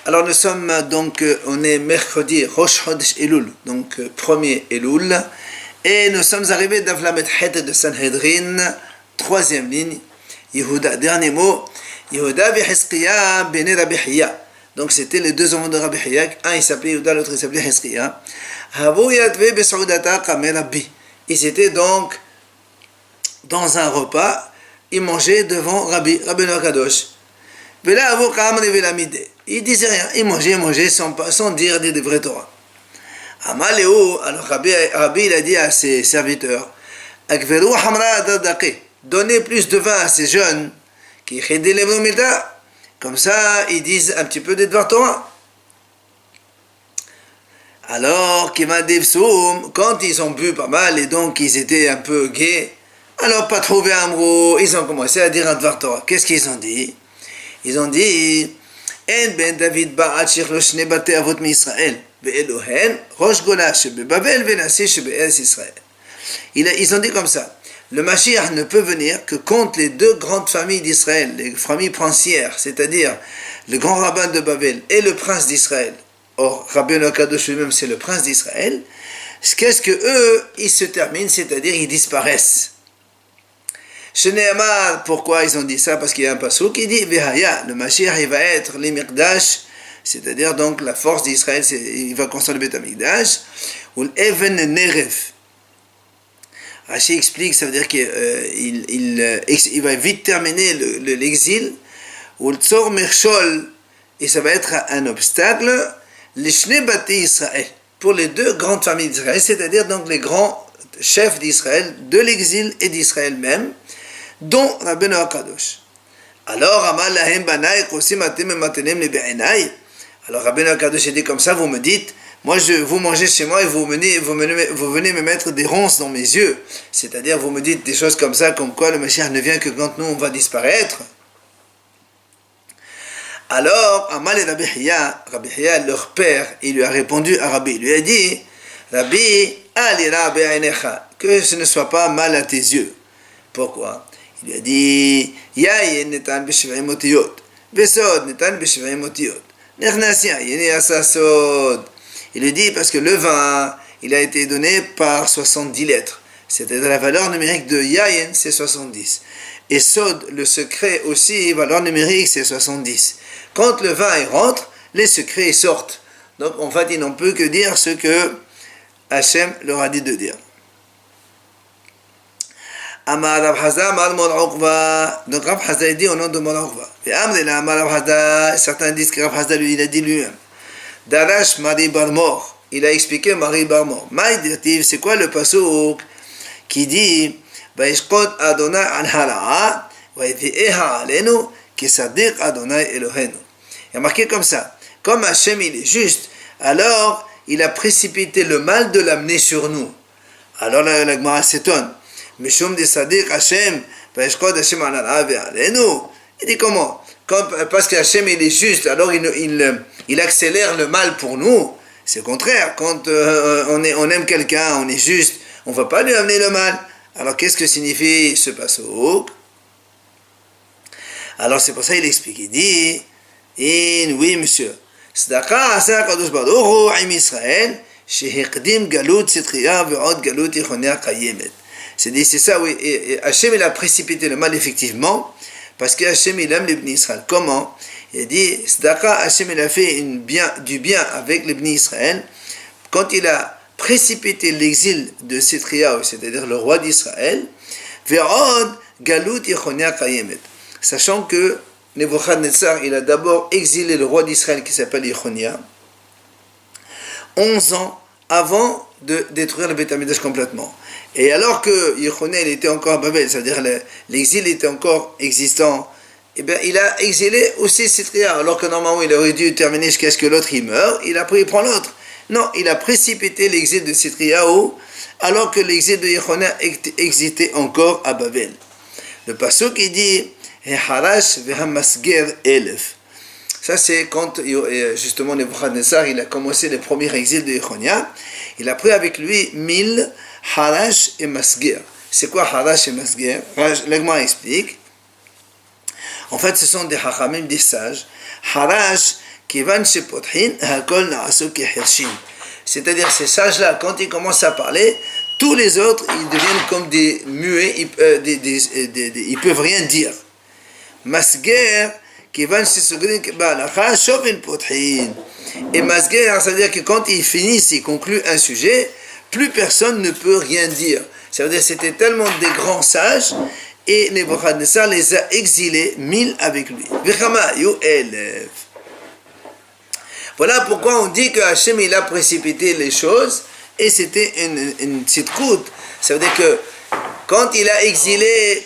Alors nous sommes donc, on est mercredi Rosh Chodesh Elul, donc premier Elul, et nous sommes arrivés d'Avlamet Het de Sanhedrin, troisième ligne, Yehuda, dernier mot, Yehuda v'Hizkiya b'nei Rabbi Hiya. Donc c'était les deux enfants de Rabbi Hiya, un il s'appelait Yehuda, l'autre il s'appelait Hizkiya. Havu yatve b'Saoudata kame Rabbi. Ils étaient donc dans un repas, ils mangeaient devant Rabbi Kadosh. Il disait rien, il mangeait sans dire des vrais Torah. Alors Rabbi il a dit à ses serviteurs, donnez plus de vin à ces jeunes, comme ça ils disent un petit peu des Dvar Torah. Alors, quand ils ont bu pas mal et donc ils étaient un peu gais, alors pas trouvé un mot, ils ont commencé à dire un Dvar Torah. Qu'est-ce qu'ils ont dit? Ils ont dit, En ben David ba'at shechlo shne bate avot mi-Israël, ve'elohen rosh gola shebe-Babel ve'nasi shebe-Eretz Israël. Ils ont dit comme ça, le Mashiach ne peut venir que contre les deux grandes familles d'Israël, les familles princières, c'est-à-dire le grand rabbin de Babel et le prince d'Israël. Or, Rabbi Kadosh lui-même, c'est le prince d'Israël. Qu'est-ce que eux, ils se terminent, c'est-à-dire ils disparaissent. Pourquoi ils ont dit ça? Parce qu'il y a un passouk qui dit Vehaya, le Mashiach il va être l'Imikdash, c'est-à-dire donc la force d'Israël, il va construire le Beth Amikdash, ou l'Even Nerev. Rashi explique, ça veut dire qu'il va vite terminer l'exil, ou le Tzor Mershol, et ça va être un obstacle, les Shnei Bati Israël, pour les deux grandes familles d'Israël, c'est-à-dire donc les grands chefs d'Israël, de l'exil et d'Israël même, dont Rabbeinu HaKadosh. Alors, Amal lahem banaïk osim atem ematenem le be'enai. Alors, Rabbeinu HaKadosh dit comme ça, vous me dites, moi vous mangez chez moi et vous venez me mettre des ronces dans mes yeux. C'est-à-dire, vous me dites des choses comme ça, comme quoi le Mashiach ne vient que quand nous on va disparaître. Alors, Amal et Rabbi Hiya, leur père, il lui a répondu à Rabbi, il lui a dit, Rabbi, alira be'enecha, que ce ne soit pas mal à tes yeux. Pourquoi? Il lui a dit, Yayin netan b'shiv'im otiyot, Vesod netan b'shiv'im otiyot, Nechnas yayin yasa sod. Il lui dit, parce que le vin, il a été donné par 70 lettres. C'est-à-dire la valeur numérique de Yayin, c'est 70. Et Sod, le secret aussi, valeur numérique, c'est 70. Quand le vin il rentre, les secrets sortent. Donc en fait, ils n'ont plus que dire ce que Hachem leur a dit de dire. Amar Rav Hazda, Amar Mor Uqba. Donc Rav Hazda dit au nom de Mor Uqba. Et Amrina Amar Rav Hazda, certains disent que Rav Hazda lui, il a dit lui-même. Darash Mari Barmor, il a expliqué Mari Barmor. Maïdirtiv, c'est quoi le passouk qui dit Vaishkot Adonai al hara'a, Vaïvi'eha alenu, ki sadiq Adonai Elohenu. Il y a marqué comme ça. Comme Hachem il est juste, alors il a précipité le mal de l'amener sur nous. Alors la Gemara s'étonne. Mishum de Sadiq Hashem, Vaishkod Hashem al ve'alenu. Il dit comment? Parce que Hashem il est juste, alors il accélère le mal pour nous. C'est le contraire. Quand on aime quelqu'un, on est juste, on ne va pas lui amener le mal. Alors qu'est-ce que signifie ce passouk? Alors c'est pour ça qu'il explique. Il dit, oui monsieur, Tzedaka asa Kadosh Baruch Hu im Israël, shehiqdim galut Tzidkiya ve'od galut Yechonia kayemet. C'est ça, oui. Et Hachem, il a précipité le mal, effectivement, parce que Hachem, il aime les Bnei Israël. Comment? Il a dit, Tzedaka, Hachem, il a fait du bien avec les Bnei Israël, quand il a précipité l'exil de Tzidkiyahu, c'est-à-dire le roi d'Israël, ve'od galut Yechonia kayemet. Sachant que Nebuchadnezzar, il a d'abord exilé le roi d'Israël qui s'appelle Yechonia, 11 ans avant de détruire le Beth Amikdash complètement. Et alors que Yechonia il était encore à Babel, c'est-à-dire l'exil était encore existant, eh bien il a exilé aussi Tzidkiyahu, alors que normalement il aurait dû terminer jusqu'à ce que l'autre il meure, il prend l'autre. Non, il a précipité l'exil de Tzidkiyahu, alors que l'exil de Yechonia existait encore à Babel. Le passouk il dit Harash ve'hamasger elef. Ça c'est quand justement Nebuchadnezzar il a commencé le premier exil de Yechonia, il a pris avec lui 1000 Harash et Masger. C'est quoi Harash et Masger? L'Agma explique. En fait, ce sont des hachamim, des sages. Harash, C'est-à-dire, ces sages-là, quand ils commencent à parler, tous les autres, ils deviennent comme des muets, ils peuvent rien dire. Masger, et masger, ça veut dire que quand ils finissent, ils concluent un sujet, plus personne ne peut rien dire. Ça veut dire que c'était tellement des grands sages, et Nebuchadnezzar les a exilés, 1000 avec lui. Voilà pourquoi on dit que Hachem il a précipité les choses, et c'était une tzidkout. Ça veut dire que quand il a exilé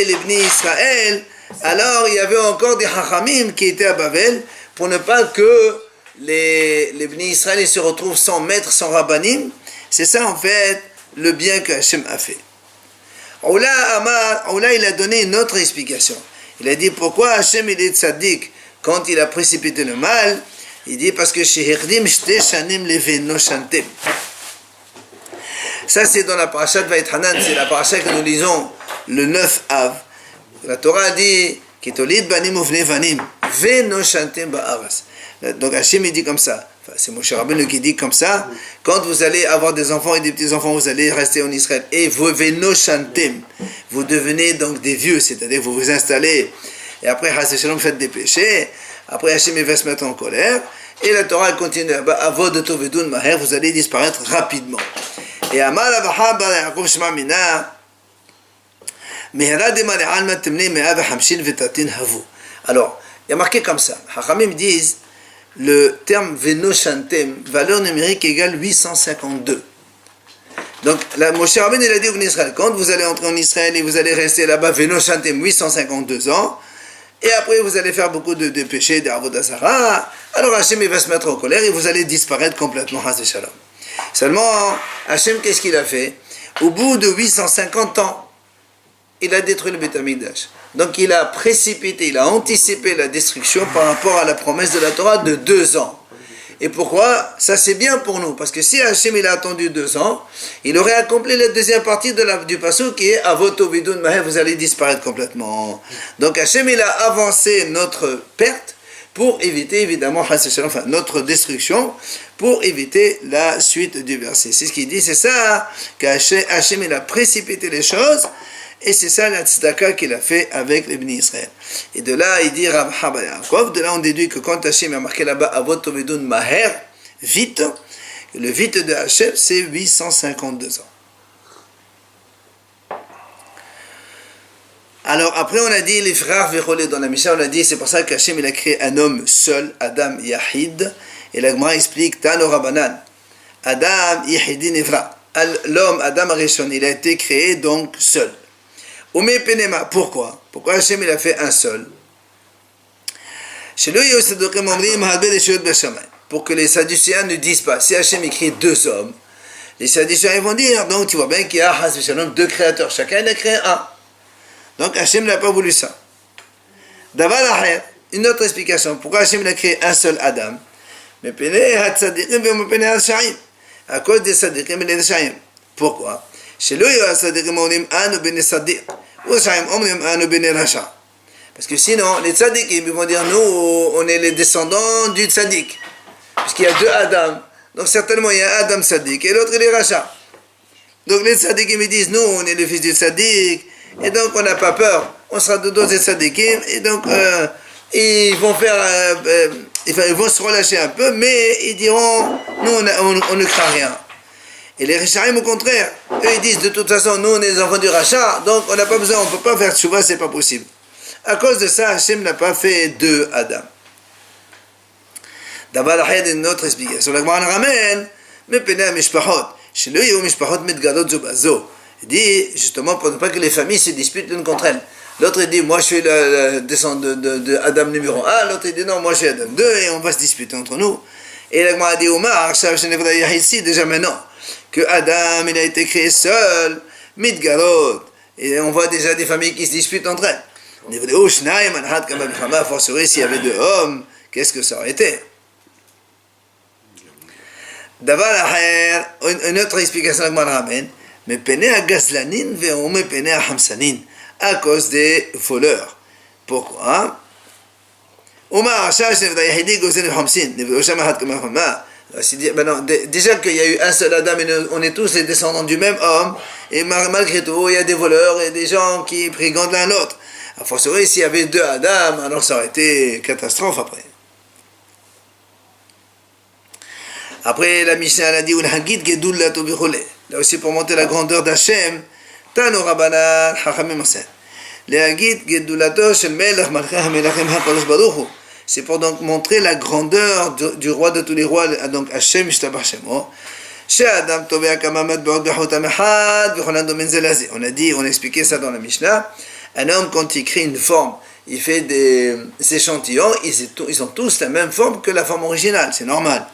les Bnei Israël, alors il y avait encore des Chachamim qui étaient à Babel, pour ne pas que les Bnei Israël se retrouvent sans maître, sans rabbanim. C'est ça en fait le bien que Hachem a fait. Oula il a donné une autre explication. Il a dit pourquoi Hachem il est tzaddik quand il a précipité le mal. Il dit parce que ça c'est dans la parasha de Vaïthanan, c'est la parasha que nous lisons le 9 Av. La Torah dit Kitolid banim uvne vanim venoshantem ba'aras. Donc Hachem il dit comme ça. Enfin, c'est Moshe Rabbeinu qui dit comme ça. Quand vous allez avoir des enfants et des petits enfants, vous allez rester en Israël et vous venoshantem, vous devenez donc des vieux, c'est-à-dire vous vous installez et après Chas v'Shalom faites des péchés. Après Hachem il va se mettre en colère et la Torah continue. Avod tovedun maher, vous allez disparaître rapidement. Et Amar Abaha bar Yaakov Shema Mina. Alors, il y a marqué comme ça. Hachamim disent le terme Venoshantem, valeur numérique égale 852. Donc, Moshe Rabbeinu il a dit au Israël, quand vous allez entrer en Israël et vous allez rester là-bas, Venoshantem, 852 ans, et après vous allez faire beaucoup de péchés, d'Avodah Zara, alors Hachem il va se mettre en colère et vous allez disparaître complètement, Chas v'Shalom. Seulement, Hachem, qu'est-ce qu'il a fait? Au bout de 850 ans, il a détruit le Beit Hamikdash. Donc il a précipité, il a anticipé la destruction par rapport à la promesse de la Torah de 2 ans. Et pourquoi? Ça c'est bien pour nous, parce que si Hachem il a attendu 2 ans, il aurait accompli la deuxième partie du passage qui est Avot Tovidun Maher, vous allez disparaître complètement. Donc Hachem il a avancé notre perte pour éviter évidemment enfin, notre destruction, pour éviter la suite du verset. C'est ce qu'il dit, c'est ça qu'Hachem il a précipité les choses. Et c'est ça la tzedaka qu'il a fait avec les Bnei Israël. Et de là, il dit Rav Haba Yaakov, de là on déduit que quand Hachem a marqué là-bas Avot Tovedun Maher, vite, le vite de Hachem c'est 852 ans. Alors après on a dit les frères Vecholé dans la Mishnah, on a dit c'est pour ça qu'Hachem il a créé un homme seul, Adam Yahid, et la Gemara explique Tano Rabbanan, Adam Yahidin Evra, l'homme Adam Arishon, il a été créé donc seul. Ome Penema, pourquoi Hachem il a fait un seul? Pour que les Sadducéens ne disent pas, si Hachem écrit 2 hommes, les Sadducéens ils vont dire, donc tu vois bien qu'il y a 2 créateurs, chacun il a créé un. Donc Hachem n'a pas voulu ça. D'avoir une autre explication, pourquoi Hachem il a créé un seul Adam? À cause des Sadiqim et des Shaim. Pourquoi? Parce que sinon, les tzadikim, ils vont dire, nous, on est les descendants du tzadik. Puisqu'il y a 2 Adam. Donc certainement, il y a un Adam tzadik et l'autre, il est Racha. Donc les tzadikim, ils disent, nous, on est le fils du tzadik. Et donc, on n'a pas peur. On sera de 2 tzadikim. Et donc, ils vont faire... ils vont se relâcher un peu, mais ils diront, nous, on ne craint rien. Et les Rishaim, au contraire, eux ils disent de toute façon, nous on est les enfants du rachat, donc on n'a pas besoin, on ne peut pas faire tchouva, c'est pas possible. À cause de ça, Hachem n'a pas fait 2 Adam. D'abord, il y a une autre explication. La Gemara ramène, mais pénal mishpachot, chez lui, il y a mishpachot mitgadot zobazo. Il dit, justement, pour ne pas que les familles se disputent l'une contre elles. L'autre il dit, moi je suis le descendant de Adam numéro 1, l'autre il dit, non, moi je suis Adam 2, et on va se disputer entre nous. Et la Gemara dit, Omar, ici, déjà maintenant, que Adam il a été créé seul, mitgarot, et on voit déjà des familles qui se disputent entre elles. A fortiori s'il y avait 2 hommes, qu'est-ce que ça aurait été? Une autre explication que je ramène, mais pene à gazlanin ve'ome pene à hamsanin, à cause des voleurs. Pourquoi? Omar, déjà qu'il y a eu un seul Adam et on est tous les descendants du même homme, et malgré tout, il y a des voleurs et des gens qui brigandent l'un l'autre. A fortiori, s'il y avait deux Adam, alors ça aurait été catastrophe après. Après, la Mishnah a dit là aussi, pour monter la grandeur d'Hachem, Tanu Rabbanan, Chachamim Enseignent. C'est pour donc montrer la grandeur du roi de tous les rois, donc Hachem Yishtabach Shemo. On a dit, on a expliqué ça dans la Mishnah. Un homme, quand il crée une forme, il fait des échantillons, ils ont tous la même forme que la forme originale, c'est normal.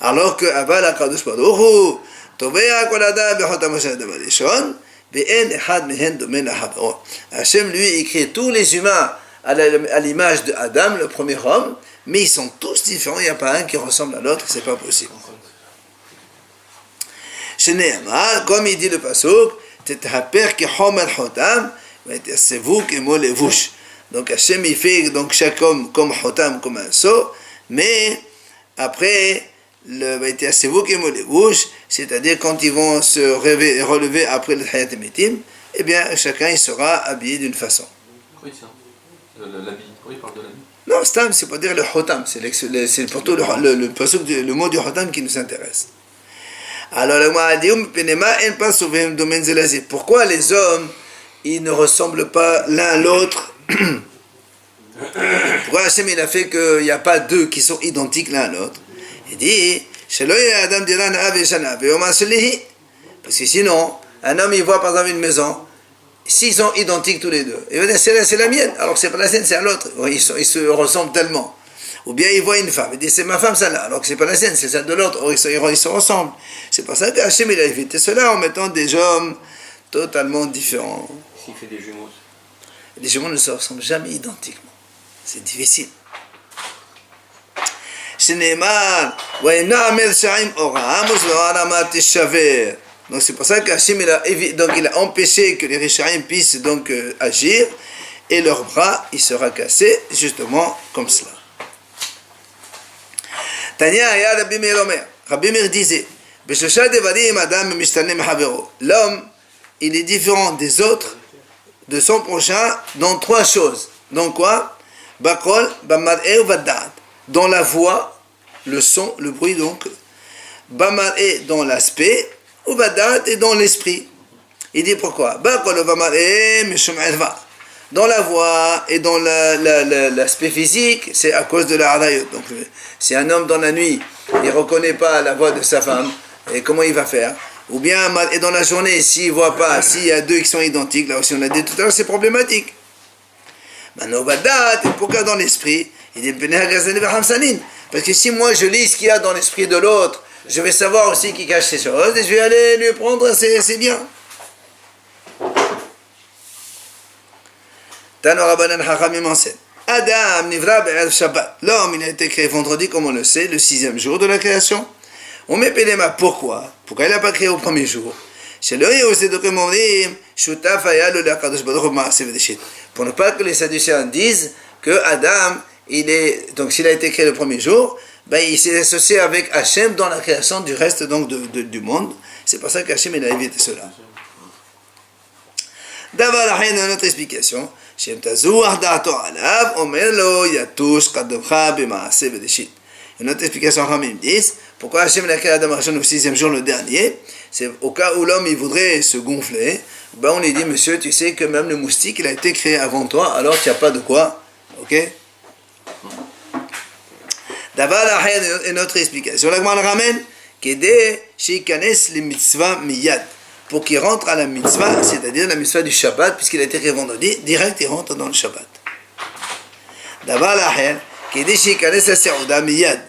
Alors que Aval HaKadosh Baruch Hu, Tovea Kol Adam Bechotam Adam Rishon, Ve'en Echad Mehen Domen Lahavro. Hachem, lui, il crée tous les humains à l'image de Adam, le premier homme, mais ils sont tous différents, il n'y a pas un qui ressemble à l'autre, c'est pas possible. Chez Nehemar, comme il dit le pasuk, Tetahaper Ki Homer Chotam, c'est vous qui me les bouches. Donc Hachem, il fait donc chaque homme comme Chotam, comme un seau, mais après, c'est vous qui me les bouches, c'est-à-dire quand ils vont se relever après le Hayat Mitim, eh bien chacun il sera habillé d'une façon. Pourquoi l'habit? Pourquoi il parle de l'habit? Non, Stam, c'est pas dire le Chotam, c'est plutôt le mot du Chotam qui nous intéresse. Alors le Ma'adium Penema en pas souvent domaine zelazé. Pourquoi les hommes ils ne ressemblent pas l'un à l'autre? Pourquoi Hachem il a fait qu'il n'y a pas deux qui sont identiques l'un à l'autre? Il dit parce que sinon, un homme il voit par exemple une maison, s'ils sont identiques tous les deux, il va dire c'est la mienne, alors que c'est pas la sienne, c'est à l'autre. Ils se ressemblent tellement. Ou bien il voit une femme, il dit c'est ma femme celle-là, alors que c'est pas la sienne, c'est celle de l'autre, or ils se ressemblent. C'est pour ça qu'Hachem il a évité cela en mettant des hommes totalement différents. S'il fait des jumeaux. Les jumeaux ne se ressemblent jamais identiquement. C'est difficile. Donc c'est pour ça qu'Hachem il a empêché que les Rishaïm puissent donc agir, et leur bras il sera cassé justement comme cela. Tania ya Rabbi Meir Omer. Rabbi Meir disait, l'homme il est différent des autres, de son prochain, dans trois choses. Donc quoi? Bakol, Bamar'e ou Vaddat. Dans la voix, le son, le bruit donc. Bamar'e dans l'aspect, ou Vaddat et dans l'esprit. Il dit pourquoi? Bakol ou Bamar'e, Mishum Elva. Dans la voix et dans l'aspect physique, c'est à cause de la harayot. Donc si un homme dans la nuit, il ne reconnaît pas la voix de sa femme, et comment il va faire? Ou bien, et dans la journée, s'il ne voit pas, s'il y a deux qui sont identiques, là aussi on a dit tout à l'heure, c'est problématique. Maintenant, pourquoi dans l'esprit? Il dit, parce que si moi je lis ce qu'il y a dans l'esprit de l'autre, je vais savoir aussi qui cache ces choses, et je vais aller lui prendre, c'est bien. Tano Rabbanan Chachamim enseigne. Adam nivra be'erev Shabbat. L'homme, il a été créé vendredi, comme on le sait, le 6e jour de la création. On met Péléma, pourquoi? Pourquoi il n'a pas créé au premier jour? Pour ne pas que les Sadducéens disent que Adam, donc s'il a été créé le premier jour, ben il s'est associé avec Hachem dans la création du reste donc du monde. C'est pour ça qu'Hachem il a évité cela. D'abord, il y a une autre explication. Une autre explication, Ramim disent, pourquoi Hachem a créé Adam Rishon au 6e jour, le dernier, c'est au cas où l'homme il voudrait se gonfler, ben on lui dit, monsieur, tu sais que même le moustique, il a été créé avant toi, alors tu n'as pas de quoi, ok? D'abord, il y a une autre explication. La Gemara ramène, Kede Shikanes le mitzvah miyad, pour qu'il rentre à la mitzvah, c'est-à-dire la mitzvah du Shabbat, puisqu'il a été créé vendredi, direct il rentre dans le Shabbat. D'abord, Kede Shikanes la Seouda miyad.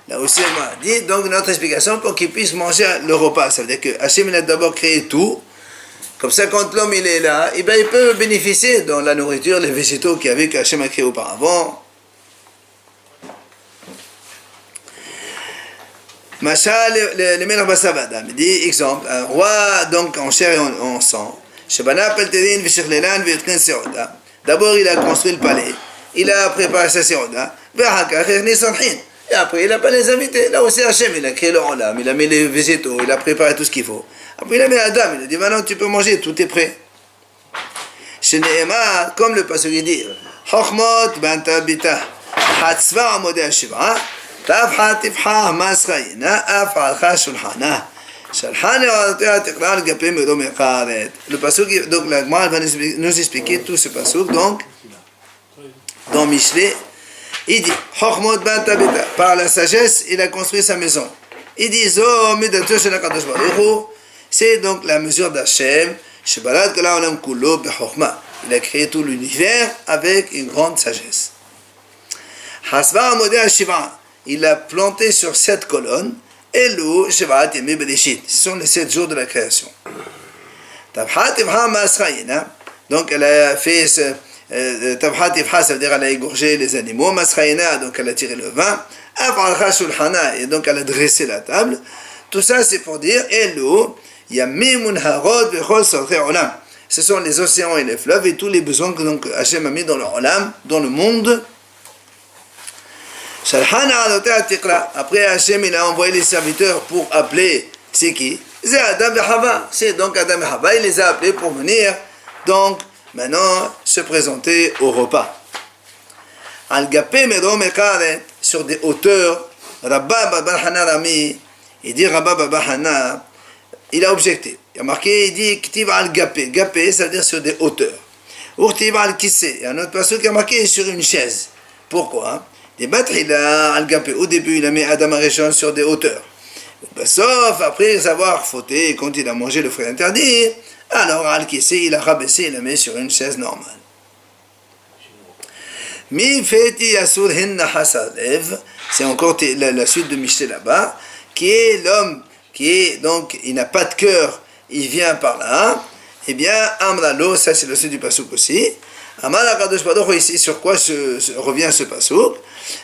Là aussi, on m'a dit, donc notre explication pour qu'il puisse manger le repas. Ça veut dire que Hachem a d'abord créé tout. Comme ça, quand l'homme il est là, eh ben, il peut bénéficier dans la nourriture, les végétaux qu'il y avait que Hachem a créé auparavant. Machal, le Melech Basar Adam, il dit, exemple, un roi donc en chair et en sang. D'abord, il a construit le palais. il a préparé sa séroda, et après il n'a pas les invités. Là aussi Hachem, il a créé le olam, il a mis les végétaux, il a préparé tout ce qu'il faut. Après il a mis Adam, il a dit maintenant tu peux manger, tout est prêt. Chez Nehemar, comme le pasuk dit, Chochmot banta bita, Hatzva amode hashiv'a, Tafha tifha masrayina, Afalcha shulchana. Le pasuk, donc la Gemara va nous expliquer tout ce pasuk, donc dans Michelet, il dit Chochmot banta bita, par la sagesse il a construit sa maison. Il dit Zo midato shel HaKadosh Baruch Hu, c'est donc la mesure d'Hachem. Il a créé tout l'univers avec une grande sagesse. Il a planté sur 7 colonnes. Ce sont les 7 jours de la création. Donc elle a fait ça veut dire elle a égorgé les animaux. Donc elle a tiré le vin. Et donc elle a dressé la table. Tout ça c'est pour dire ce sont les océans et les fleuves et tous les besoins que donc Hachem a mis dans le olam, dans le monde. Après Hachem il a envoyé les serviteurs pour appeler, c'est qui? C'est Adam et Hava. C'est donc Adam et Hava, il les a appelés pour venir donc maintenant se présenter au repas. Sur des hauteurs, Rabba Baba Hana Rami, il dit Rabba Baba Hana, il a objecté. Il a marqué, il dit Ktiv al Gapé. Gapé, c'est-à-dire sur des hauteurs. Urtiv al Kissé. Il y a un autre passage qui a marqué sur une chaise. Pourquoi? Des Batrila al Gapé. Au début, il a mis Adam Arishon sur des hauteurs. Sauf après avoir fauté, quand il a mangé le fruit interdit, alors al Kissé, il a rabaissé, il l'a mis sur une chaise normale. Mi Feti Asur Hinna Hasalev. C'est encore la suite de Michel là-bas, qui est l'homme qui est donc, il n'a pas de cœur, il vient par là, eh bien, Amralo, ça c'est le sens du pasouk aussi. Amar HaKadosh Baruch Hu, ici sur quoi revient ce pasouk?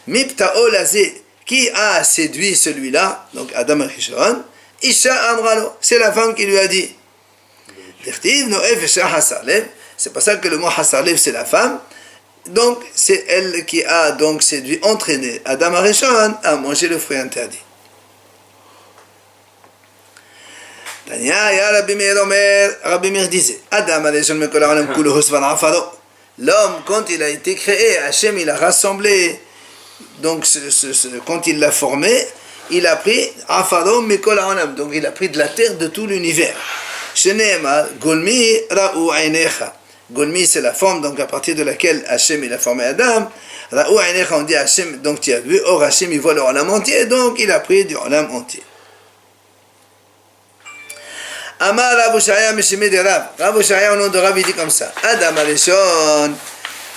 Mipta'o lazé, qui a séduit celui-là, donc Adam Arishon, Isha Amralo, c'est la femme qui lui a dit. C'est pas ça que le mot Hasarlev c'est la femme, donc c'est elle qui a donc séduit, entraîné Adam Arishon à manger le fruit interdit. Rabbi Meir disait l'homme, quand il a été créé, Hachem il a rassemblé, donc quand il l'a formé, il a pris donc il a pris de la terre de tout l'univers. Golmi ra'u ainecha. Golmi c'est la forme donc à partir de laquelle Hachem il a formé Adam. Ra'u ainecha, on dit Hachem, donc tu as vu, or Hachem il voit le olam entier, donc il a pris du olam entier. Amar Rav Shaya Meshime de Rav. Rav Shaya au nom de Rav il dit comme ça. Adam Arishon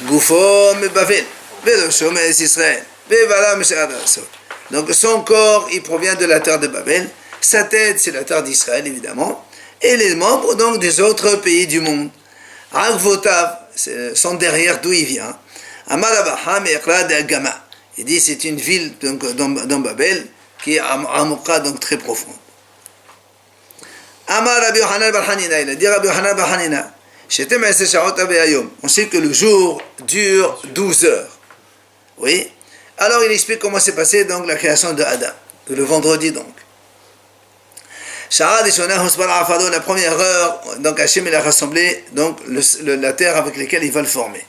Gufo me Bavel Velosho me Israël Vevala me Sheradasot. Donc son corps il provient de la terre de Babel. Sa tête c'est la terre d'Israël évidemment. Et les membres donc des autres pays du monde. Agvotav sont derrière d'où il vient. Amar Abaha Me'ekra de Agama. Il dit c'est une ville donc, dans Babel qui est Amokra donc très profonde. Amar Rabbi Yochanan bar Hanina, il a dit Rabbi Yochanan bar Hanina, on sait que le jour dure 12 heures. Oui. Alors il explique comment s'est passée donc la création de Adam, le vendredi donc. La première heure, donc Hachem il a rassemblé donc la terre avec laquelle il va le former.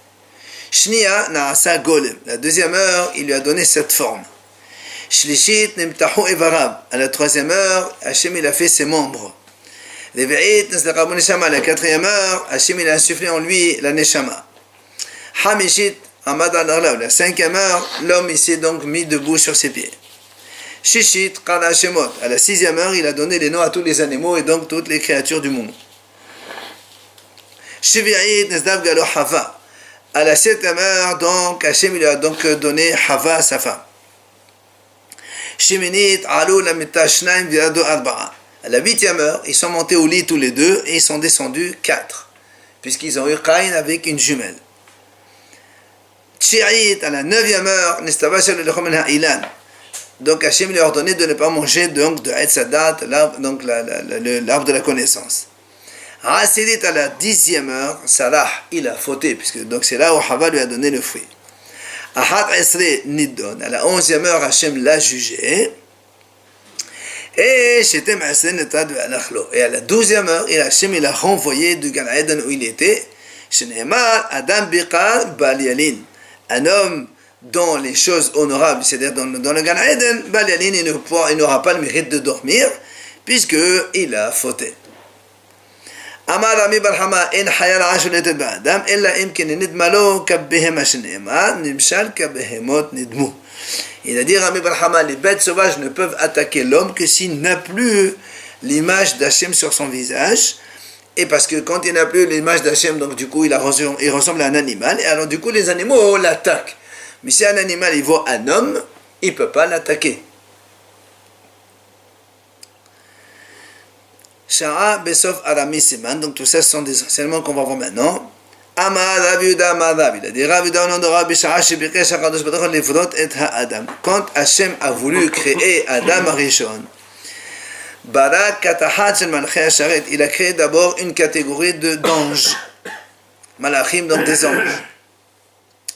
Shnia na'asa golem. La deuxième heure, il lui a donné cette forme. Shlishit nimtahu evarab. À la troisième heure, Hachem il a fait ses membres. La quatrième heure, Hachem il a insufflé en lui la neshama. Hamishit amad al-arlav. La cinquième heure, l'homme il s'est donc mis debout sur ses pieds. Shishit qala Hashemot. À la sixième heure, il a donné les noms à tous les animaux et donc toutes les créatures du monde. Shivi'it nezdav galo Hava. À la septième heure, donc Hachem il a donc donné Hava à sa femme. Shiminit alu lamita shnaim virado arba'a. À la huitième heure, ils sont montés au lit tous les deux et ils sont descendus 4, puisqu'ils ont eu Caïn avec une jumelle. Tchi'it, à la neuvième heure, donc Hachem lui a ordonné de ne pas manger donc, de Etzadat, donc l'arbre de la connaissance. Asirit, à la 10e heure, Sarah, il a fauté, puisque donc c'est là où Hava lui a donné le fruit. Ahat Esre Nidon. À la 11e heure, Hachem l'a jugé. Et Shetem Esre Netad Ve'alachlo. Et à la 12e heure, Hachem il a renvoyé du Gan Eden où il était. Shenemar Adam Biqar Bal Yalin. Un homme dans les choses honorables, c'est-à-dire dans le Gan Eden, Bal Yalin, il n'aura pas le mérite de dormir, puisqu'il a fauté. אמר רבי בר חמא אין חיה רעה שולטת באדם אלא אם כן נדמה לו כבהמה שנאמר נמשל כבהמות נדמו. Il a dit Rami bar Hama, les bêtes sauvages ne peuvent attaquer l'homme que s'il n'a plus l'image d'Hachem sur son visage, et parce que quand il n'a plus l'image d'Hachem, donc du coup il ressemble à un animal, et alors du coup les animaux l'attaquent. Mais si un animal il voit un homme, il ne peut pas l'attaquer. Sha'a Besof Arami Siman, donc tout ça ce sont des enseignements qu'on va voir maintenant. Amar Rabbi Yehuda Amar Rabbi, il a dit Rabbi Yehuda au nom de Rabbi Sha'a Shebikesh HaKadosh Baruch Hu Livrot et Ha'adam. Quand Hachem a voulu créer Adam Arishon, Barak Katahat Shel Malchei Hasharet, il a créé d'abord une catégorie d'anges, Malachim, donc des anges.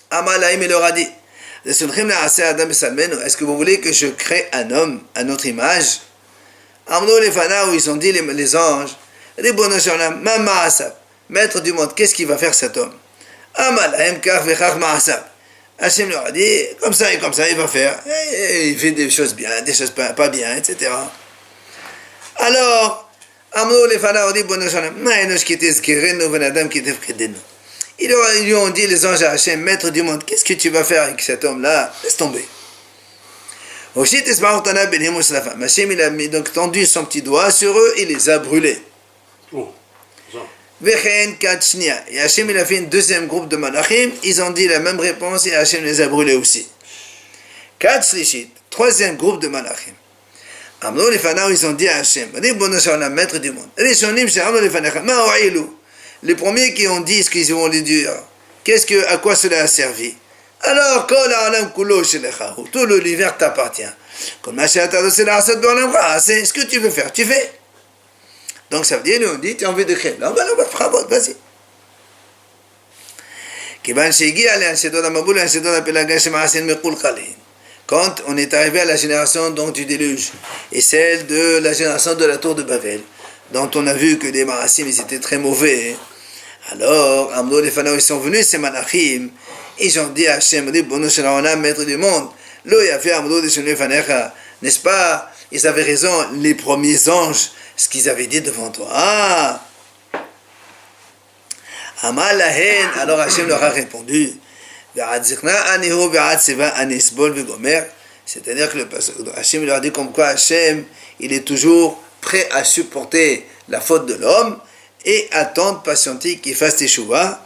Amar Laïm, il leur a dit est-ce que vous voulez que je crée un homme à notre image? Amno les Fana, où ils ont dit les anges, maître du monde, qu'est-ce qu'il va faire cet homme? Hachem leur a dit, comme ça et comme ça, il va faire. Et il fait des choses bien, des choses pas bien, etc. Alors, Amno les Fana ont dit, ils lui ont dit, les anges à Hachem, maître du monde, qu'est-ce que tu vas faire avec cet homme-là? Laisse tomber. Hachem il a donc tendu son petit doigt sur eux, il les a brûlés. Et Hachem il a fait un deuxième groupe de malachim, ils ont dit la même réponse et Hachem les a brûlés aussi. Troisième groupe de malachim. Ils ont dit à Hachem, maître du monde. Les premiers qui ont dit ce qu'ils vont lui dire, à quoi cela a servi? Alors, tout l'univers t'appartient. C'est ce que tu veux faire, tu fais. Donc ça veut dire, nous on dit, tu as envie de créer. Non, vas-y. Quand on est arrivé à la génération donc, du déluge, et celle de la génération de la tour de Babel, dont on a vu que les Marasim, ils étaient très mauvais, alors, Amdo les Fana, ils sont venus, ces Malachim, ils ont dit à Hachem, maître du monde, n'est-ce pas? Ils avaient raison, les premiers anges, ce qu'ils avaient dit devant toi. Alors Hachem leur a répondu, c'est-à-dire que Hachem leur a dit comme quoi Hachem, il est toujours prêt à supporter la faute de l'homme et attendre, patienter qu'il fasse teshuva.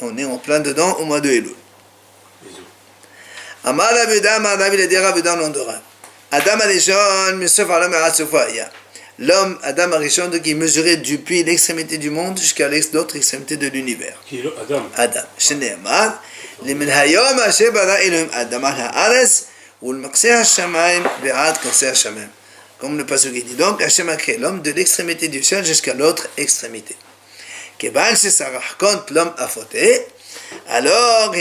On est en plein dedans au mois de Elul. Amar Rabbi Yehuda, Amar Rabbi Yehuda, Adam Arishon, Missof Alam Erat Sofaya. L'homme, Adam Arishon, qui mesurait depuis l'extrémité du monde jusqu'à l'autre extrémité de l'univers. Qui est Adam? Adam. Shene'emar, Limin Hayom Asher Bara Elohim Adam al Haaretz, Ulmakseh Hashamayim Be'ad Kaseh Hashamayim. Comme le passage dit, donc Hachem a créé l'homme de l'extrémité du ciel jusqu'à l'autre extrémité. Keban Shesarach, quand l'homme a fauté, alors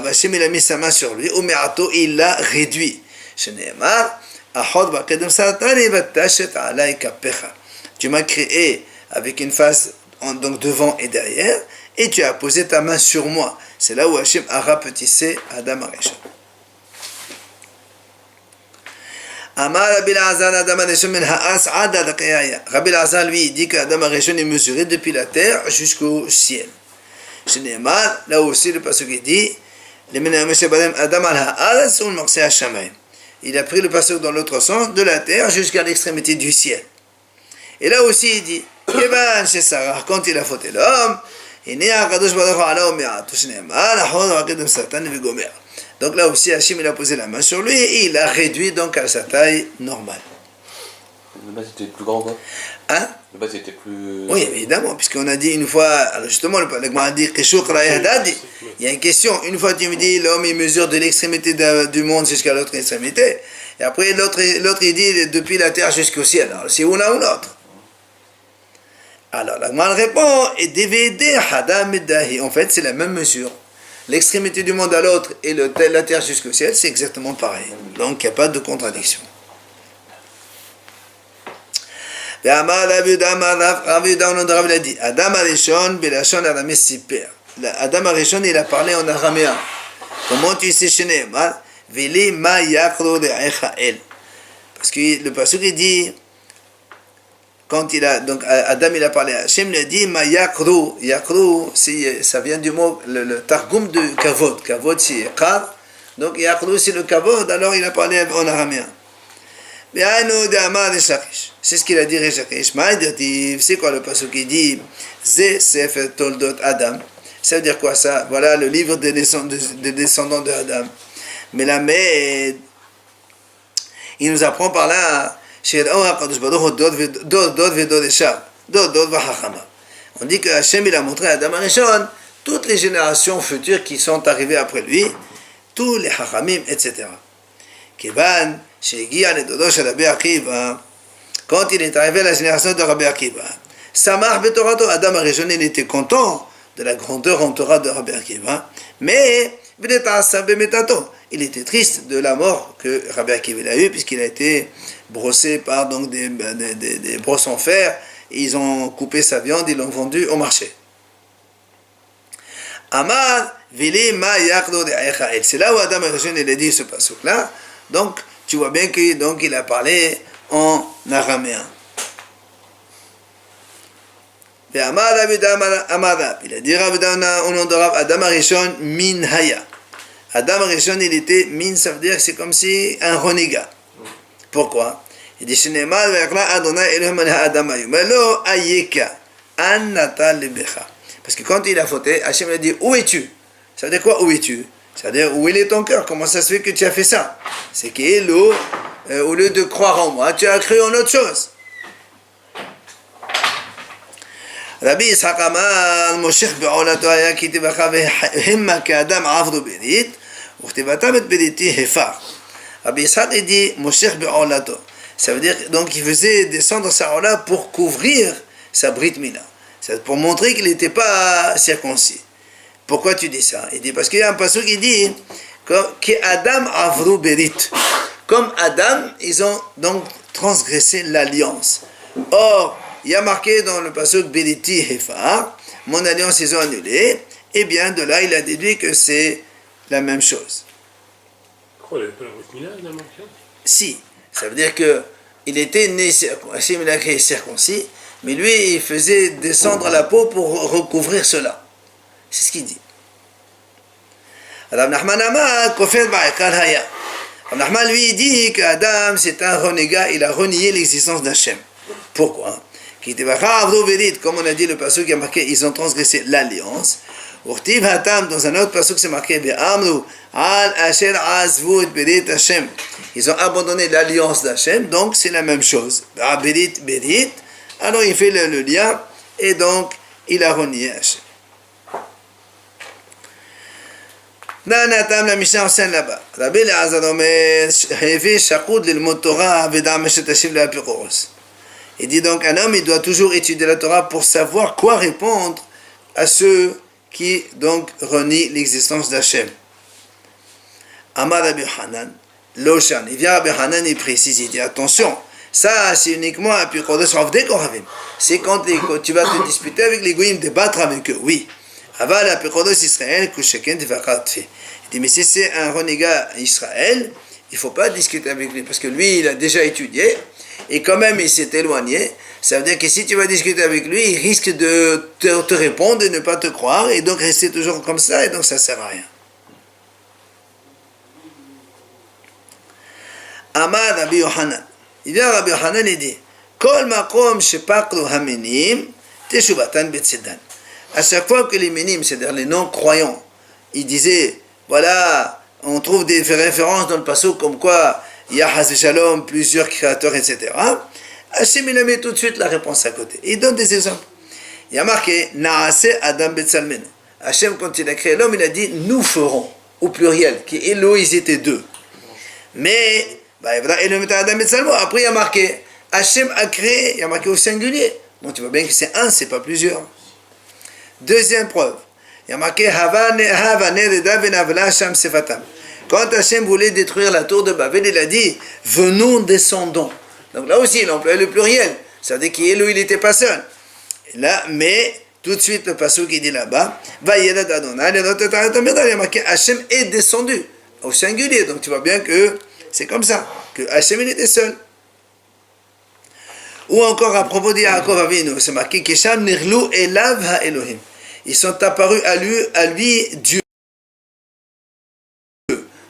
Hachem il a mis sa main sur lui, Ume'ato il l'a réduit. Shene'emar, Ahod Ba'kedem Satani Vatashet Alay Kapecha. Tu m'as créé avec une face donc devant et derrière, et tu as posé ta main sur moi. C'est là où Hachem a rapetissé Adam Arishon. Amar Rabbi Elazar Adam Arishon min ha'as ad al-qiyaya. Rabbi Elazar lui dit que Adam Arishon est mesuré depuis la terre jusqu'au ciel. Shene'emar, là aussi le passage dit, Adam al-ha'aretz ulmakseh hashamayim. Il a pris le passage dans l'autre sens, de la terre jusqu'à l'extrémité du ciel. Et là aussi il dit, Kevan Shesarach, quand il a fauté l'homme, donc là aussi Hachem il a posé la main sur lui et il a réduit donc à sa taille normale. Le bas était plus grand quoi? Hein? Le bas était plus... Oui évidemment, puisqu'on a dit une fois, alors justement le Gemara dit, il y a une question, une fois tu me dis l'homme il mesure de l'extrémité du monde jusqu'à l'autre extrémité, et après l'autre il dit depuis la terre jusqu'au ciel, alors c'est l'un ou l'autre. Alors la Gemara répond, et DVD Hadam Dahi, en fait c'est la même mesure. l'extrémité du monde à l'autre et la terre jusqu'au ciel, c'est exactement pareil. Donc il n'y a pas de contradiction. Adam Arishon, Belashon Aramé Siper. Adam Arishon, il a parlé en araméen. Comment tu sais chez Neymar? Veli ma yakro de Echael. Parce que le passage il dit, quand donc Adam il a parlé, Hachem lui a dit ma yakro. Yakro, ça vient du mot, le targum de kavod. Kavod c'est kar. Donc yakro c'est le kavod, alors il a parlé en araméen. C'est ce qu'il a dit Resh Lakish. C'est quoi le passage qui dit Ze Sefer Toldot Adam? Ça veut dire quoi ça? Voilà le livre des descendants de Adam. Mais la Med, il nous apprend par là on dit que Hachem il a montré à Adam Arishon toutes les générations futures qui sont arrivées après lui, tous les Chachamim, etc. Kivan quand il est arrivé à la génération de Rabbi Akiva, Samach Betorato, Adam Arishon, il était content de la grandeur en Torah de Rabbi Akiva, mais il était triste de la mort que Rabbi Akiva a eue, puisqu'il a été brossé par donc, des brosses en fer, ils ont coupé sa viande, ils l'ont vendu au marché. Amar, Vili Ma Yakdo de Echael. C'est là où Adam Arishon il a dit ce pasuk-là. Donc, tu vois bien qu'il a parlé en araméen. Il a dit au nom de Rav Adam Arishon min haya. Adam Arishon il était min, ça veut dire que c'est comme si un renégat. Pourquoi? Il dit Shneimar ve'akla Adonai Elohim Adam Ayumelo ayeka anata lebecha. Parce que quand il a fauté, Hachem a dit où es-tu? Ça veut dire quoi où es-tu? C'est-à-dire, où est ton cœur? Comment ça se fait que tu as fait ça? C'est qu'au lieu de croire en moi, tu as cru en autre chose. Rabbi Yitzhak Amar, Moshech be'olato haya ki tevacha vehemma ke'adam avdu berit, u'chtevata bet beriti hefar. Rabbi Yitzhak il dit, Moshech be'olato. Ça veut dire, donc, il faisait descendre sa ola pour couvrir sa brit mila. C'est pour montrer qu'il n'était pas circoncis. Pourquoi tu dis ça? Il dit parce qu'il y a un passage qui dit que Adam avru berit. Comme Adam, ils ont donc transgressé l'alliance. Or, il y a marqué dans le passage beriti hefar, mon alliance ils ont annulé. Et bien de là, il a déduit que c'est la même chose. Pourquoi il n'avait pas la brit mila, il a marqué? Si, ça veut dire que il était né circoncis, il a créé circoncis, mais lui, il faisait descendre la peau pour recouvrir cela. C'est ce qu'il dit. Adam Nachman Amar, Kofel Ba'ekal Haya. Adam Nachman lui dit qu'Adam c'est un renégat, il a renié l'existence d'Hachem. Pourquoi? Comme on a dit le passage qui a marqué, ils ont transgressé l'alliance. Urtiv Hatam, dans un autre passage c'est marqué, Be'amru al Asher azvu et berit Hashem. Ils ont abandonné l'alliance d'Hachem, donc c'est la même chose. Berit, berit. Alors il fait le lien, et donc il a renié Hachem. Nanatam, la Mishnah enseigne là-bas. Rabbi Elazar Omer, Hevi Shakoud l'ilmod Torah, Vedam Meshet Hashem l'Apiroros. Il dit donc, un homme, il doit toujours étudier la Torah pour savoir quoi répondre à ceux qui donc renient l'existence d'Hachem. Amar Rabbi Hanan, Loshan, il vient Rabbi Hanan, il précise, il dit, attention, ça c'est uniquement un Apiroros Ravdei Koravim. C'est quand tu vas te disputer avec les Goïms, débattre avec eux, oui. Aval Apirodos Israël, Kusheken Tevakat. Il dit, mais si c'est un renégat Israël, il ne faut pas discuter avec lui, parce que lui, il a déjà étudié, et quand même, il s'est éloigné. Ça veut dire que si tu vas discuter avec lui, il risque de te répondre et ne pas te croire, et donc rester toujours comme ça, et donc ça ne sert à rien. Amar Rabbi Yohanan. Il vient Rabbi Yohanan et dit, Kol makom shepaklu haminim, teshuvatan betzedan. À chaque fois que les minimes, c'est-à-dire les non-croyants, ils disaient, voilà, on trouve des références dans le passage comme quoi il y a Haz Shalom, plusieurs créateurs, etc. Hachem il a mis tout de suite la réponse à côté. Il donne des exemples. Il y a marqué Naase Adam Betsalmenu. Hachem, quand il a créé l'homme, il a dit nous ferons, au pluriel, qui Elo, ils étaient deux. Mais, après il y a marqué Hachem a créé, il y a marqué au singulier. Donc tu vois bien que c'est un, c'est pas plusieurs. Deuxième preuve, Il y a marqué quand Hachem voulait détruire la tour de Babel, il a dit venons, descendons. Donc là aussi, il emploie le pluriel. Ça veut dire qu'Elou, il n'était pas seul. Et là, mais tout de suite, le passage qui dit là-bas, il y a marqué Hachem est descendu au singulier. Donc tu vois bien que c'est comme ça, que Hachem il était seul. Ou encore à propos de Yaakov Avinu, c'est marqué Kesham nirlu elav ha-Elohim. Ils sont apparus à lui Dieu.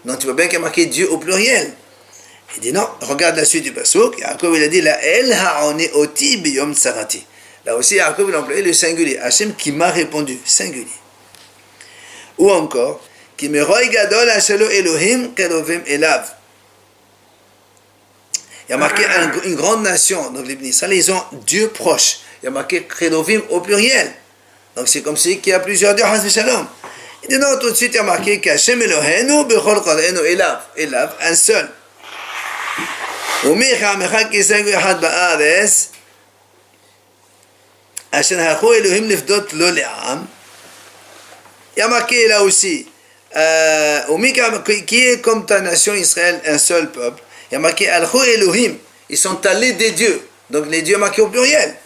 Donc tu vois bien qu'il y a marqué Dieu au pluriel. Il dit non, regarde la suite du pasuk. Yaakov il a dit la el ha'oni oti biyom tsarati. Là aussi Yaakov il a employé le singulier. Hachem qui m'a répondu, singulier. Ou encore ki meroi gadol hashelo Elohim kerovim elav. Il y a marqué une grande nation, donc les Israël, ils ont Dieu proche. Il y a marqué kerovim au pluriel. Donc c'est comme si qu'il y a plusieurs dieux, Hasbi Shalom. Il dit non, tout de suite il y a marqué qu'Hachem Elohenu bechol korenu elav. Elav, un seul. ומיכה מרחק כיסג אחד בארץ אשר הלכו אלוהים לפדות לו לעם. Il y a marqué là aussi qui est comme ta nation Israël un seul peuple. Il y a marqué הלכו אלוהים, ils sont allés des dieux, donc les dieux marqués au pluriel.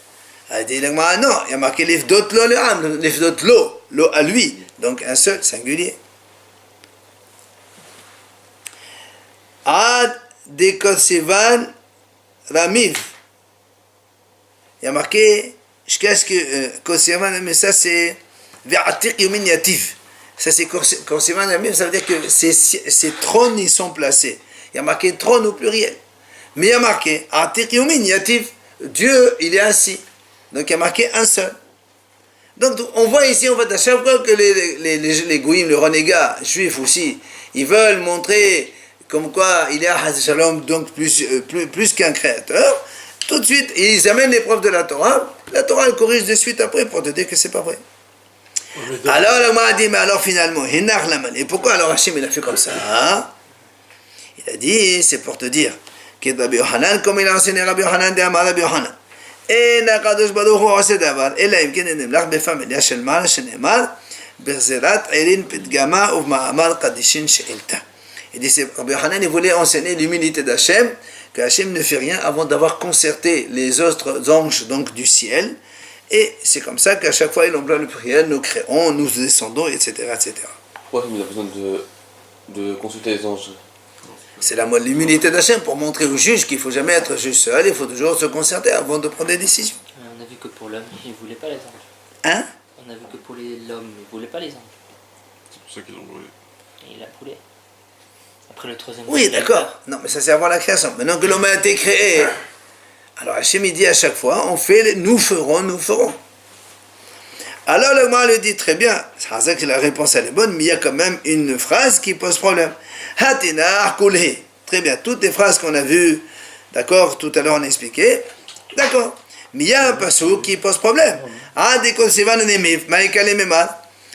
Il dit non, il y a marqué לפדות לו לעם, לפדות לו à lui, donc un seul singulier. Ad de Kotsevan Ramiv. Il y a marqué, jusqu'à ce que Kotsevan, mais ça c'est Ve'atik Yumin Yativ. Ça c'est Kotsevan Ramiv, ça veut dire que ces trônes ils sont placés. Il y a marqué trône au pluriel. Mais il y a marqué Atik Yumin Yativ. Dieu, il est assis. Donc il y a marqué un seul. Donc on voit ici, on voit à chaque fois que les goïms, les renégats juifs aussi, ils veulent montrer comme quoi il est à Hasbi Shalom, donc plus qu'un créateur, tout de suite, ils amènent les preuves de la Torah elle corrige de suite après pour te dire que c'est pas vrai. Alors le Gemara dit, mais alors finalement, et pourquoi alors Hachem il a fait comme ça Il a dit, c'est pour te dire, que Rabbi Yohanan, comme il a enseigné Rabbi Yohanan, de Amar Rabbi Yohanan, et Nakadosh Baruch Hu Ose Davar, et là, il y a une emlach befamilia shel Mal, shenemar, berzerat erin petgama uvma'amar kadishin she'ilta. Il dit, Rabbi Yohanan, il voulait enseigner l'humilité d'Hachem, que Hachem ne fait rien avant d'avoir concerté les autres anges donc, du ciel, et c'est comme ça qu'à chaque fois il emploie le pluriel, nous créons, nous descendons, etc. etc. Pourquoi il a besoin de consulter les anges? C'est l'humilité d'Hachem pour montrer aux juges qu'il ne faut jamais être juge seul, il faut toujours se concerter avant de prendre des décisions. On a vu que pour l'homme, il ne voulait pas les anges. Hein? On a vu que pour l'homme, il ne voulait pas les anges. C'est pour ça qu'ils ont brûlé. Et il a brûlé. Après le troisième. Oui, d'accord. Non, mais ça c'est avant la création. Maintenant que l'homme a été créé, alors Hachem il dit à chaque fois, on fait, nous ferons. Alors le Gemara le dit très bien, c'est pour ça que la réponse elle est bonne, mais il y a quand même une phrase qui pose problème. Hatinar kulhi. Très bien, toutes les phrases qu'on a vues, d'accord, tout à l'heure on a expliqué, d'accord. Mais il y a un passage qui pose problème. Il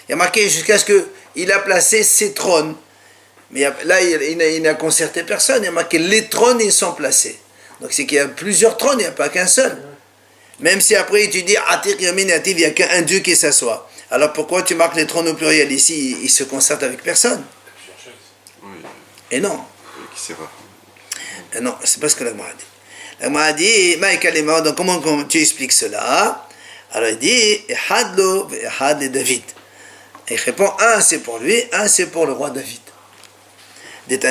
y a marqué jusqu'à ce qu'il a placé ses trônes. Mais là, il n'a concerté personne. Il y a marqué les trônes, ils sont placés. Donc c'est qu'il y a plusieurs trônes, il n'y a pas qu'un seul. Même si après tu dis Atir Yamin Ativ, il n'y a qu'un Dieu qui s'assoit. Alors pourquoi tu marques les trônes au pluriel ici? Il se concerte avec personne. Oui. Et non. Qui c'est rare. Et non, c'est pas ce que la Gemara dit. La Gemara dit Maïkalema, donc comment tu expliques cela? Alors il dit Ehadlo Ehad et David. Et il répond un c'est pour lui, un c'est pour le roi David. Rabbi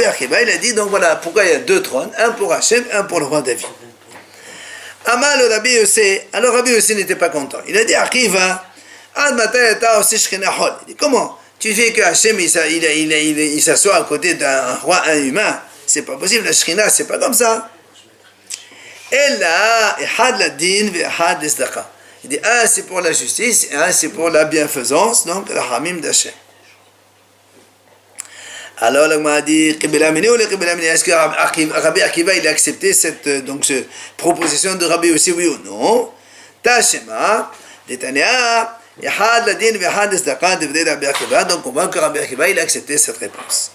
Akiva, il a dit, donc voilà, pourquoi il y a deux trônes, un pour Hachem, un pour le roi David. Amal le Rabbi Yossi, alors Rabbi Yossi n'était pas content. Il a dit, Akiva, il dit, comment tu fais que Hachem, il s'assoit à côté d'un roi, un humain? C'est pas possible, la Shrina, c'est pas comme ça. Et là, il dit, un c'est pour la justice, et un c'est pour la bienfaisance, donc la Hamim d'Hachem. Alors, le m'a dit, est-ce que Rabbi Akiva il a accepté cette proposition de Rabbi Yossi, oui ou non? Tashema, Netanya, Yahad Ladin, Yahad Esdaqa, de Rabbi Akiva. Donc, on voit que Rabbi Akiva il a accepté cette réponse.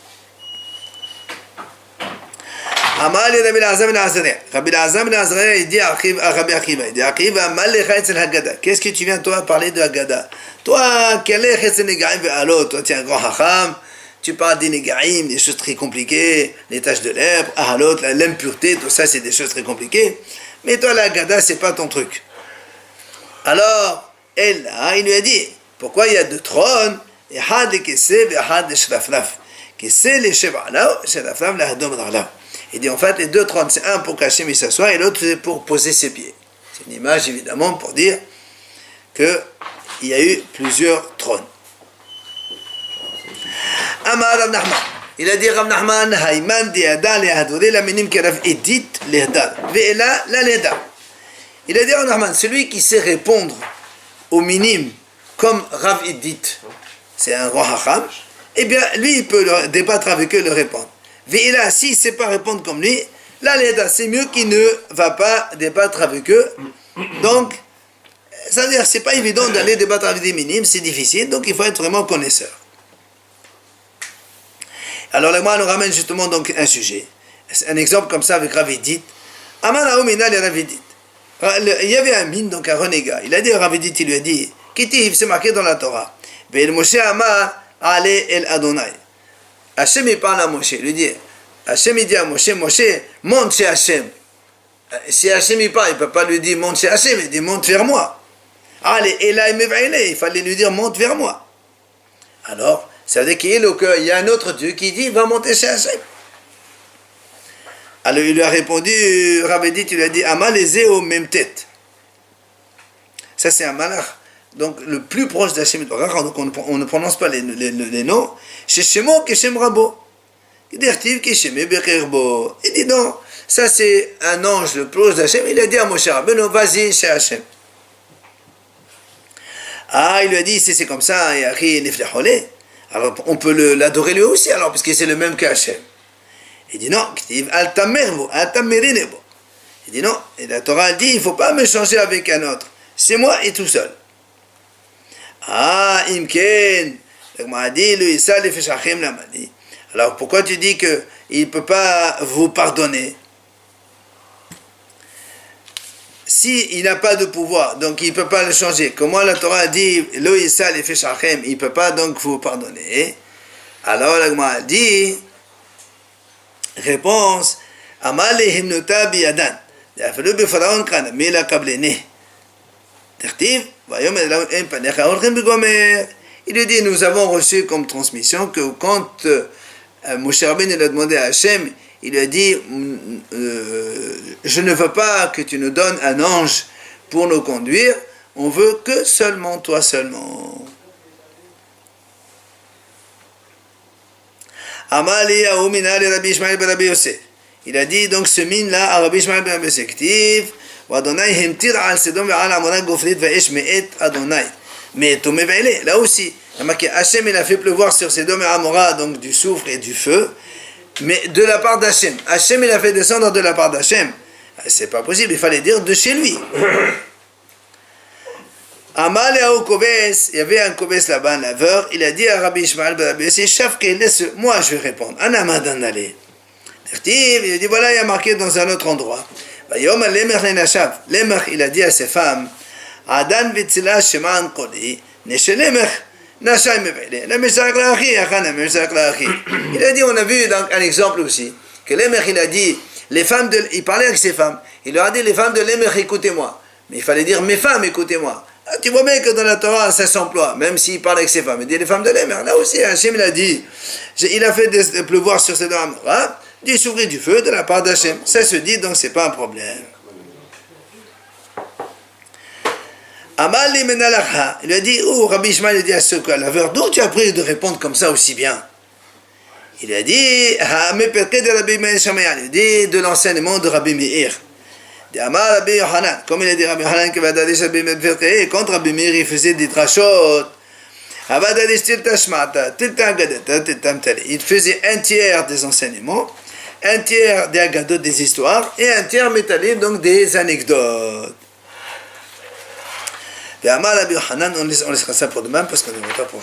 Amal Rabbi Elazar ben Azariah. Rabbi Elazar ben Azariah, il dit à Rabbi Akiva, il dit Akiva, mal lecha etzel Haggadah. Qu'est-ce que tu viens toi parler de Haggadah? Toi, quel est etzel Negaim ve'alot? Toi, tu es un grand hacham. Tu parles des Negaim, des choses très compliquées, les taches de lèpre, ahalot, l'impureté, tout ça, c'est des choses très compliquées. Mais toi, la Haggadah, c'est pas ton truc. Alors, elle, il lui a dit, pourquoi il y a deux trônes? Ehad le Keseh ve'ehad le Shrafraf. Keseh le Shev'alav, Shrafraf le Hadom Ralav. Il dit en fait les deux trônes, c'est un pour qu'Hachem il s'assoie et l'autre c'est pour poser ses pieds. C'est une image évidemment pour dire qu'il y a eu plusieurs trônes. Amar Rav Nachman. Il a dit Rav Nachman, Hayman diada lehadore la minim kerav edit lehdar. Ve'ela la lehdar. Il a dit Rav Nachman, celui qui sait répondre aux minimes comme Rav Edit, c'est un roi hacham, eh bien lui il peut débattre avec eux et leur répondre. Ve'ila, s'il ne sait pas répondre comme lui, la leda, c'est mieux qu'il ne va pas débattre avec eux. Donc, ça veut dire c'est pas évident d'aller débattre avec des minimes, c'est difficile, donc il faut être vraiment connaisseur. Alors, là, moi, on nous ramène justement donc un sujet. Un exemple comme ça avec Rav Edit. Amanaou mina le Rav Edit. Il y avait un mine, donc un renégat. Il a dit à Rav Edit, il lui a dit, Kitiv, c'est marqué dans la Torah. Ve'el Moshe Amar, ale el Adonai. Hachem il parle à Moshe, il lui dit, Hachem il dit à Moshe, Moshe, monte chez Hachem. Si Hachem il parle, il ne peut pas lui dire monte chez Hachem, il dit monte vers moi. Allez, et là il fallait lui dire monte vers moi. Alors, ça veut dire qu'il y a un autre Dieu qui dit va monter chez Hachem. Alors il lui a répondu, Rav Edit, il lui a dit, Amal et au même tête. Ça c'est un malach. Donc le plus proche d'Hachem, donc on ne prononce pas les noms. Sheshemo Keshem Rabo. Il dit non, ça c'est un ange le plus proche d'Hachem. Il a dit à Moshe Rabbeinu, vas-y chez Hachem. Ah, il lui a dit, c'est comme ça, et Akhi Neflehole. Alors on peut l'adorer lui aussi, alors, parce que c'est le même qu'Hachem. Il dit non, il dit non, et la Torah dit, il ne faut pas me changer avec un autre. C'est moi et tout seul. Ah, Imken, alors pourquoi tu dis qu'il ne peut pas vous pardonner? S'il n'a pas de pouvoir, donc il ne peut pas le changer. Comment la Torah dit il ne peut pas donc vous pardonner? Alors la Gemara dit, réponse, Amal himnota biyadan. Il lui dit, nous avons reçu comme transmission que quand Moshe Rabbeinu a demandé à Hachem, il lui a dit, je ne veux pas que tu nous donnes un ange pour nous conduire, on veut que seulement toi seulement. Il a dit donc ce mine là à Rabbi Ishmael ben Rabbi Yossi, là aussi, Hachem il a fait pleuvoir sur Sodome et Amora donc du soufre et du feu, mais de la part d'Hachem. Hachem il a fait descendre de la part d'Hachem. C'est pas possible, il fallait dire de chez lui. Amal et Koves, il y avait un Koves là-bas, un laveur, il a dit à Rabbi Ishmael ben Rabbi Yossi, moi je vais répondre. Anamadan allez. Il a dit voilà, il y a marqué dans un autre endroit. Lemech, il a dit à ses femmes, Adan vitzila sheman koli, neshelemech, nashai mevele, la meshak lachi, achana meshak lachi. Il a dit, on a vu donc un exemple aussi, que Lemech, il a dit, les femmes il parlait avec ses femmes, il leur a dit, les femmes de Lemech, écoutez-moi. Mais il fallait dire, mes femmes, écoutez-moi. Ah, tu vois bien que dans la Torah, ça s'emploie, même s'il parle avec ses femmes. Il dit, les femmes de Lemech, là aussi, Hachem, il a dit, il a fait pleuvoir sur ses dames, hein? Du s'ouvrir du feu de la part d'Hachem. Ça se dit, donc c'est pas un problème. Amal menalacha, il lui a dit, oh, Rabbi Ishmael, il dit à ce laveur, d'où tu as appris de répondre comme ça aussi bien? Il a dit, il dit de l'enseignement de Rabbi Meir. Amal Rabbi Yohanan, comme il a dit Rabbi Yohanan, et quand Rabbi Meir il faisait des drachot, il faisait un tiers des enseignements, un tiers des agadotes, des histoires, et un tiers métallique, donc des anecdotes. Et Amal Rabbi Yohanan, on laissera ça pour demain parce qu'on ne va pas pour.